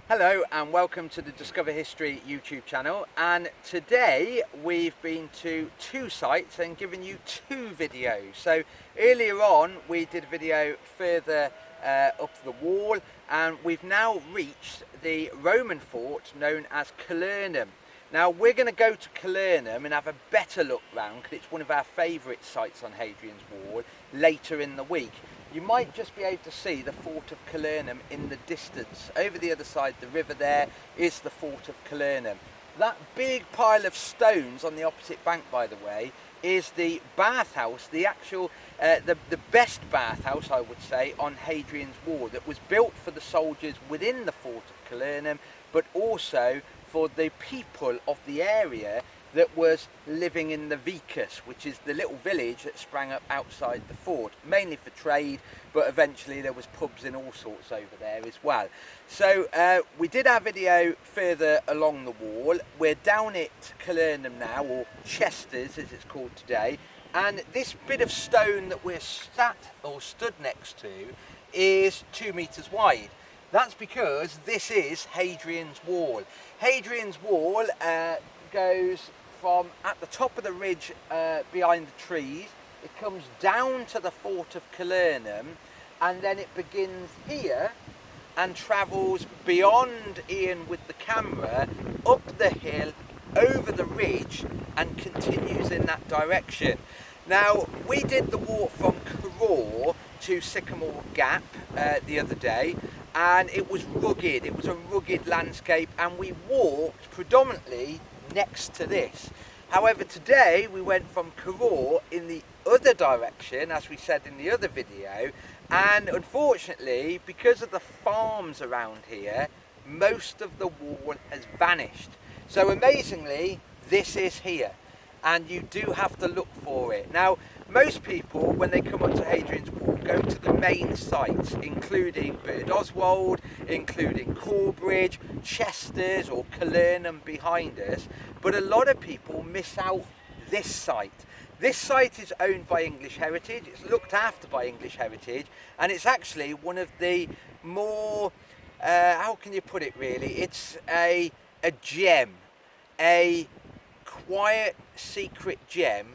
Hello and welcome to the Discover History YouTube channel, and today we've been to two sites and given you two videos. So earlier on we did a video further up the wall, and we've now reached the Roman fort known as Calurnum. Now we're going to go to Calurnum and have a better look round because it's one of our favourite sites on Hadrian's Wall later in the week. You might just be able to see the fort of Calurnum in the distance. Over the other side of the river there is the fort of Calurnum. That big pile of stones on the opposite bank, by the way, is the bathhouse, the actual, the best bathhouse, I would say, on Hadrian's Wall, that was built for the soldiers within the fort of Calurnum, but also for the people of the area that was living in the Vicus, which is the little village that sprang up outside the fort, mainly for trade, but eventually there was pubs and all sorts over there as well. So we did our video further along the wall. We're down at Calurnum now, or Chesters as it's called today, and this bit of stone that we're stood next to is 2 meters wide. That's because this is Hadrian's Wall. Hadrian's Wall goes from at the top of the ridge behind the trees. It comes down to the fort of Calurnum, and then it begins here and travels beyond Ian with the camera, up the hill, over the ridge, and continues in that direction. Now, we did the walk from Carraw to Sycamore Gap the other day, and it was rugged. It was a rugged landscape, and we walked predominantly next to this. However, today we went from Carraw in the other direction, as we said in the other video, and unfortunately, because of the farms around here, most of the wall has vanished. So amazingly, this is here, and you do have to look for it. Now, most people, when they come up to Hadrian's Wall, go to the main sites, including Birdoswald, including Corbridge, Chesters or Calurnum behind us, but a lot of people miss out this site. This site is owned by English Heritage, it's looked after by English Heritage, and it's actually one of the more, how can you put it really, it's a gem, a quiet secret gem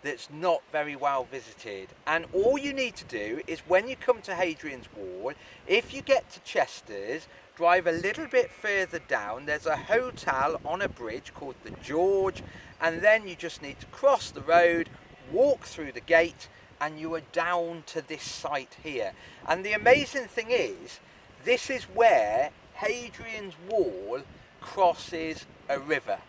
that's not very well visited. And all you need to do is, when you come to Hadrian's Wall, if you get to Chesters, drive a little bit further down, there's a hotel on a bridge called the George, and then you just need to cross the road, walk through the gate, and you are down to this site here. And the amazing thing is, this is where Hadrian's Wall crosses a river.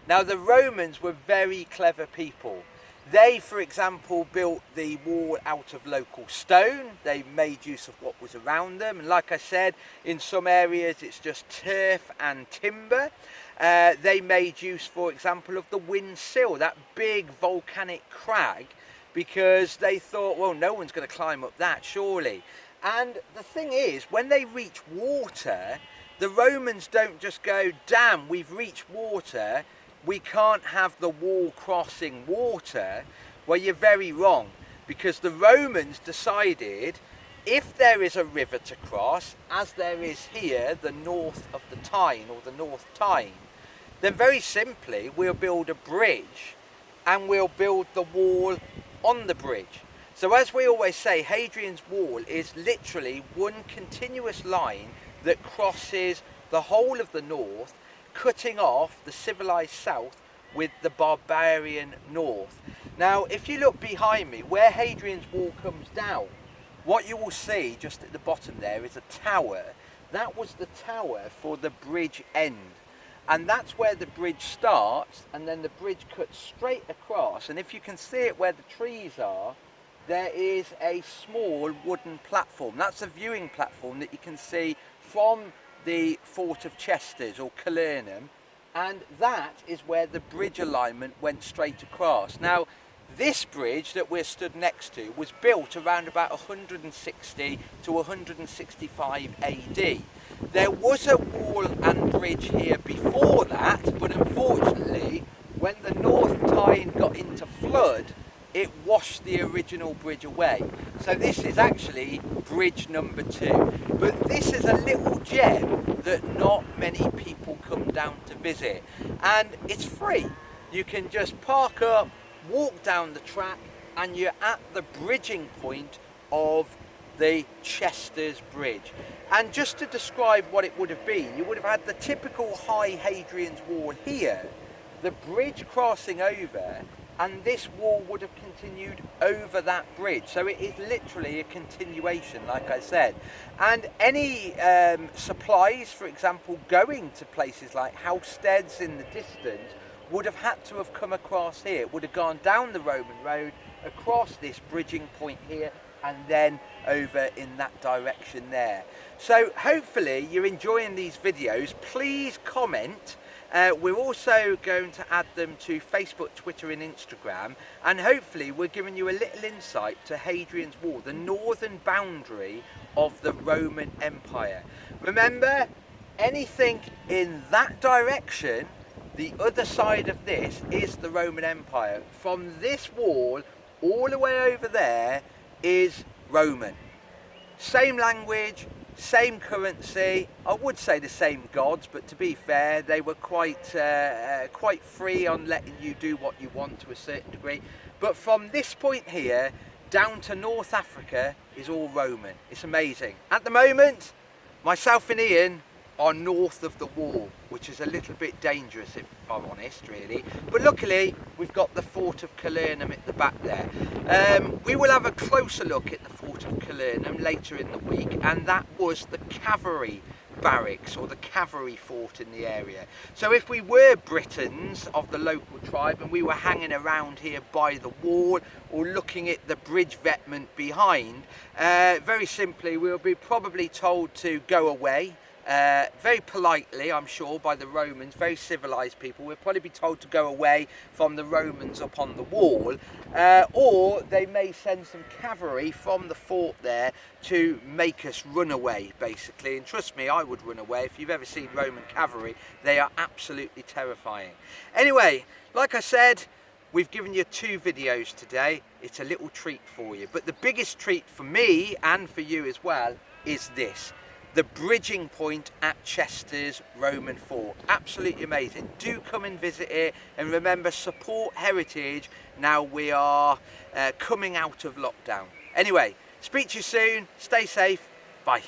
Now, the Romans were very clever people. They, for example, built the wall out of local stone. They made use of what was around them. And like I said, in some areas it's just turf and timber. They made use, for example, of the Wind Sill, that big volcanic crag, because they thought, well, no one's going to climb up that, surely. And the thing is, when they reach water, the Romans don't just go, damn, we've reached water, we can't have the wall crossing water. Well, you're very wrong, because the Romans decided, if there is a river to cross, as there is here, the north of the Tyne, or the North Tyne, then very simply we'll build a bridge and we'll build the wall on the bridge. So as we always say, Hadrian's Wall is literally one continuous line that crosses the whole of the north, cutting off the civilized south with the barbarian north. Now, if you look behind me, where Hadrian's Wall comes down, what you will see just at the bottom there is a tower. That was the tower for the bridge end. And that's where the bridge starts, and then the bridge cuts straight across. And if you can see it where the trees are, there is a small wooden platform. That's a viewing platform that you can see from the fort of Chesters or Calurnum, and that is where the bridge alignment went straight across. Now, this bridge that we're stood next to was built around about 160 to 165 AD. There was a wall and bridge here before that, but unfortunately, when the North Tyne got into flood, it washed the original bridge away. So this is actually bridge number 2. But this is a little gem that not many people come down to visit. And it's free. You can just park up, walk down the track, and you're at the bridging point of the Chesters Bridge. And just to describe what it would have been, you would have had the typical High Hadrian's Wall here, the bridge crossing over, and this wall would have continued over that bridge. So it is literally a continuation, like I said. And any supplies, for example, going to places like Housesteads in the distance, would have had to have come across here. It would have gone down the Roman road, across this bridging point here, and then over in that direction there. So hopefully you're enjoying these videos. Please comment. We're also going to add them to Facebook, Twitter and Instagram, and hopefully we're giving you a little insight to Hadrian's Wall, the northern boundary of the Roman Empire. Remember, anything in that direction, the other side of this is the Roman Empire. From this wall all the way over there is Roman. Same language, same currency, I would say the same gods, but to be fair, they were quite free on letting you do what you want to a certain degree. But from this point here down to North Africa is all Roman. It's amazing. At the moment, myself and Ian are north of the wall, which is a little bit dangerous if I'm honest, really. But luckily, we've got the Fort of Calernum at the back there. We will have a closer look at the Fort of Calernum later in the week, and that was the cavalry barracks or the cavalry fort in the area. So if we were Britons of the local tribe and we were hanging around here by the wall or looking at the bridge vestment behind, very simply we'll be probably told to go away. Very politely, I'm sure, by the Romans, very civilized people. We'll probably be told to go away from the Romans up on the wall, or they may send some cavalry from the fort there to make us run away, basically. And trust me, I would run away. If you've ever seen Roman cavalry, they are absolutely terrifying. Anyway, like I said, we've given you 2 videos today. It's a little treat for you. But the biggest treat for me and for you as well is this. The bridging point at Chester's Roman Fort. Absolutely amazing. Do come and visit it, and remember, support heritage now we are coming out of lockdown. Anyway, speak to you soon. Stay safe. Bye.